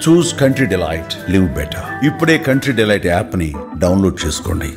చూస్ country delight, live better. ఇప్పుడే country delight app ని download చేసుకోండి.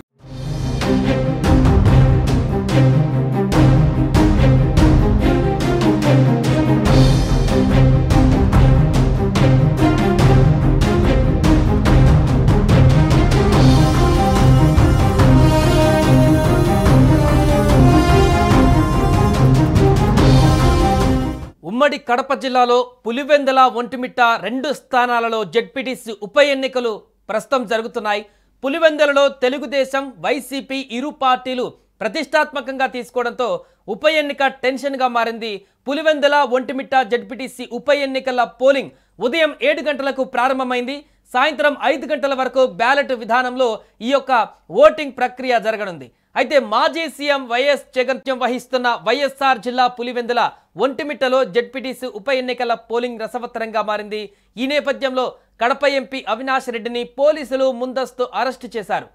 ఉమ్మడి కడప జిల్లాలో పులివెందుల ఒంటిమిట్ట 2 స్థానాలలో జెడ్పీటీసీ ఉప ఎన్నికలు ప్రస్తుతం జరుగుతున్నాయి. పులివెందులలో తెలుగుదేశం వైసీపీ ఇరు పార్టీలు ప్రతిష్టాత్మకంగా తీసుకోవడంతో ఉప ఎన్నిక టెన్షన్గా మారింది. పులివెందుల ఒంటిమిట్ట జెడ్పీటీసీ ఉప ఎన్నికల పోలింగ్ ఉదయం 7 గంటలకు ప్రారంభమైంది. సాయంత్రం 5 గంటల వరకు బ్యాలెట్ విధానంలో ఈ యొక్క ఓటింగ్ ప్రక్రియ జరగనుంది. అయితే మాజీ సీఎం వైఎస్ జగన్ వహిస్తున్న వైఎస్ఆర్ జిల్లా పులివెందుల ఒంటిమిట్టలో జెడ్పీటీసీ ఉప ఎన్నికల పోలింగ్ రసవత్తరంగా మారింది. ఈ నేపథ్యంలో కడప ఎంపీ అవినాష్ రెడ్డిని పోలీసులు ముందస్తు అరెస్టు చేశారు.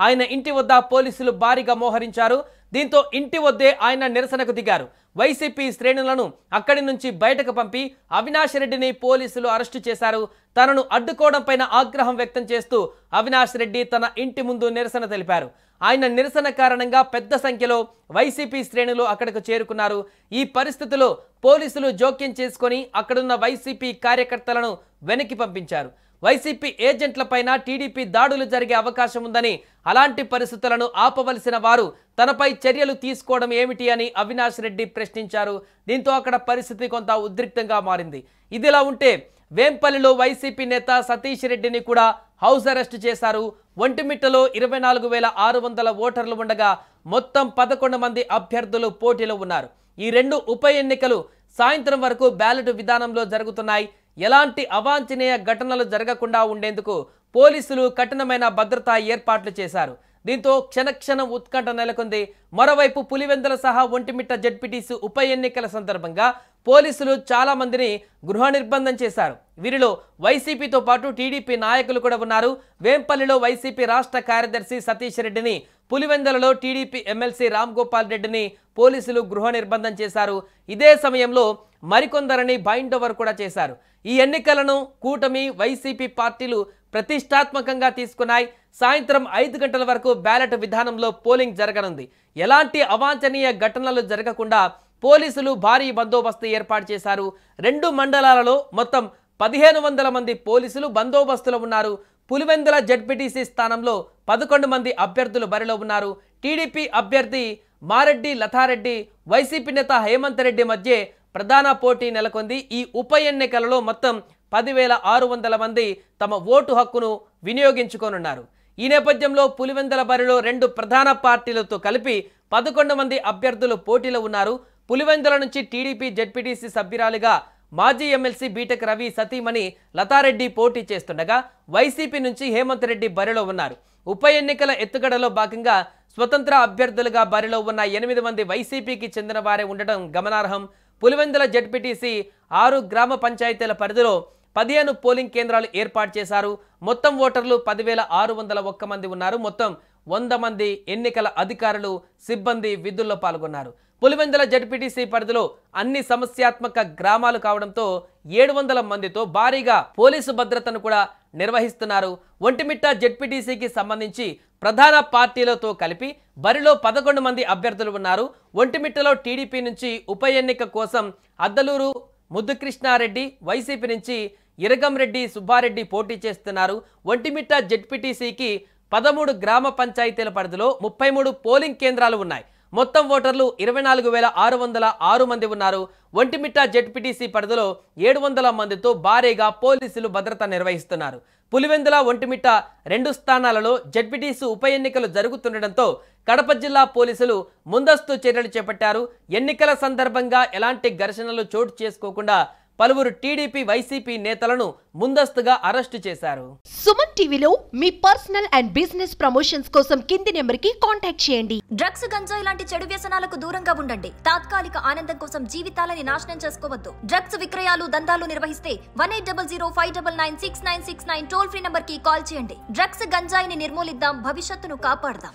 ఆయన ఇంటి వద్ద పోలీసులు భారీగా మోహరించారు. దీంతో ఇంటి వద్దే ఆయన నిరసనకు దిగారు. వైసీపీ శ్రేణులను అక్కడి నుంచి బయటకు పంపి అవినాష్ రెడ్డిని పోలీసులు అరెస్టు చేశారు. తనను అడ్డుకోవడంపై ఆగ్రహం వ్యక్తం చేస్తూ అవినాష్ రెడ్డి తన ఇంటి ముందు నిరసన తెలిపారు. ఆయన నిరసన కారణంగా పెద్ద సంఖ్యలో వైసీపీ శ్రేణులు అక్కడకు చేరుకున్నారు. ఈ పరిస్థితిలో పోలీసులు జోక్యం చేసుకొని అక్కడున్న వైసీపీ కార్యకర్తలను వెనక్కి పంపించారు. వైసీపీ ఏజెంట్లపైన టీడీపీ దాడులు జరిగే అవకాశం ఉందని, అలాంటి పరిస్థితులను ఆపవలసిన వారు తనపై చర్యలు తీసుకోవడం ఏమిటి అని అవినాష్ రెడ్డి ప్రశ్నించారు. దీంతో అక్కడ పరిస్థితి కొంత ఉద్రిక్తంగా మారింది. ఇదిలా ఉంటే వేంపల్లిలో వైసీపీ నేత సతీష్ రెడ్డిని కూడా హౌస్ అరెస్ట్ చేశారు. ఒంటిమిట్టలో 24,600 ఓటర్లు ఉండగా మొత్తం 11 మంది అభ్యర్థులు పోటీలో ఉన్నారు. ఈ 2 ఉప ఎన్నికలు సాయంత్రం వరకు బ్యాలెట్ విధానంలో జరుగుతున్నాయి. ఎలాంటి అవాంఛనీయ ఘటనలు జరగకుండా ఉండేందుకు పోలీసులు కఠినమైన భద్రతా ఏర్పాట్లు చేశారు. దీంతో క్షణక్షణం ఉత్కంఠ నెలకొంది. మరోవైపు పులివెందుల సహా ఒంటిమిట్ట జెడ్పీటీసీ ఉప ఎన్నికల సందర్భంగా పోలీసులు చాలా మందిని గృహ నిర్బంధం చేశారు. వీరిలో వైసీపీతో పాటు టీడీపీ నాయకులు కూడా ఉన్నారు. వేంపల్లిలో వైసీపీ రాష్ట్ర కార్యదర్శి సతీష్ రెడ్డిని, పులివెందులలో టీడీపీ ఎమ్మెల్సీ రామ్ గోపాల్ రెడ్డిని పోలీసులు గృహ నిర్బంధం చేశారు. ఇదే సమయంలో మరికొందరిని బైండ్ ఓవర్ కూడా చేశారు. ఈ ఎన్నికలను కూటమి వైసీపీ పార్టీలు ప్రతిష్టాత్మకంగా తీసుకున్నాయి. సాయంత్రం 5 గంటల వరకు బ్యాలెట్ విధానంలో పోలింగ్ జరగనుంది. ఎలాంటి అవాంఛనీయ ఘటనలు జరగకుండా పోలీసులు భారీ బందోబస్తు ఏర్పాటు చేశారు. 2 మండలాలలో మొత్తం 1500 మంది పోలీసులు బందోబస్తులో ఉన్నారు. పులివెందుల జెడ్పీటీసీ స్థానంలో 11 మంది అభ్యర్థులు బరిలో ఉన్నారు. టీడీపీ అభ్యర్థి మారెడ్డి లతారెడ్డి, వైసీపీ నేత హేమంత్ రెడ్డి మధ్య ప్రధాన పోటీ నెలకొంది. ఈ ఉప ఎన్నికలలో మొత్తం 10,600 మంది తమ ఓటు హక్కును వినియోగించుకోనున్నారు. ఈ నేపథ్యంలో పులివెందుల బరిలో 2 ప్రధాన పార్టీలతో కలిపి 11 మంది అభ్యర్థులు పోటీలో ఉన్నారు. పులివెందుల నుంచి టీడీపీ జెడ్పీటీసీ సభ్యురాలిగా మాజీ ఎమ్మెల్సీ బీటెక్ రవి సతీమణి లతారెడ్డి పోటీ చేస్తుండగా వైసీపీ నుంచి హేమంత్ రెడ్డి బరిలో ఉన్నారు. ఉప ఎన్నికల ఎత్తుగడలో భాగంగా స్వతంత్ర అభ్యర్థులుగా బరిలో ఉన్న 8 మంది వైసీపీకి చెందిన వారే ఉండడం గమనార్హం. పులివెందుల జెడ్పీటీసీ 6 గ్రామ పంచాయతీల పరిధిలో 15 పోలింగ్ కేంద్రాలు ఏర్పాటు చేశారు. మొత్తం ఓటర్లు 10,601 మంది ఉన్నారు. మొత్తం 100 మంది ఎన్నికల అధికారులు, సిబ్బంది విధుల్లో పాల్గొన్నారు. పులివెందుల జెడ్పీటీసీ పరిధిలో అన్ని సమస్యాత్మక గ్రామాలు కావడంతో 700 మందితో భారీగా పోలీసు భద్రతను కూడా నిర్వహిస్తున్నారు. ఒంటిమిట్ట జెడ్పీటీసీకి సంబంధించి ప్రధాన పార్టీలతో కలిపి బరిలో 11 మంది అభ్యర్థులు ఉన్నారు. ఒంటిమిట్టలో టీడీపీ నుంచి ఉప ఎన్నిక కోసం అద్దలూరు ముద్దుకృష్ణారెడ్డి, వైసీపీ నుంచి ఇరగంరెడ్డి సుబ్బారెడ్డి పోటీ చేస్తున్నారు. ఒంటిమిట్ట జెడ్పీటీసీకి 13 గ్రామ పంచాయతీల పరిధిలో 33 పోలింగ్ కేంద్రాలు ఉన్నాయి. మొత్తం ఓటర్లు 24,606 మంది ఉన్నారు. ఒంటిమిట్ట జెడ్పీటీసీ పరిధిలో 700 మందితో భారీగా పోలీసులు భద్రత నిర్వహిస్తున్నారు. పులివెందుల ఒంటిమిట్ట 2 స్థానాలలో జెడ్పీటీసీ ఉప ఎన్నికలు జరుగుతుండటంతో కడప జిల్లా పోలీసులు ముందస్తు చర్యలు చేపట్టారు. ఎన్నికల సందర్భంగా ఎలాంటి ఘర్షణలు చోటు చేసుకోకుండా పలువురు టీడీపీ వైసీపీ నేతలను ముందస్తుగా అరెస్టు చేశారు. సుమన్ టీవీలో మీ పర్సనల్ అండ్ బిజినెస్ ప్రమోషన్స్ కోసం కింది నెంబర్కి కాంటాక్ట్ చేయండి. డ్రగ్స్, గంజాయి లాంటి చెడు వ్యసనాలకు దూరంగా ఉండండి. తాత్కాలిక ఆనందం కోసం జీవితాలని నాశనం చేసుకోవద్దు. డ్రగ్స్ విక్రయాలు, దందాలు నిర్వహిస్తే 180059996969 టోల్ ఫ్రీ నంబర్ కి కాల్ చేయండి. డ్రగ్స్, గంజాయిని నిర్మూలిద్దాం, భవిష్యత్తును కాపాడదాం.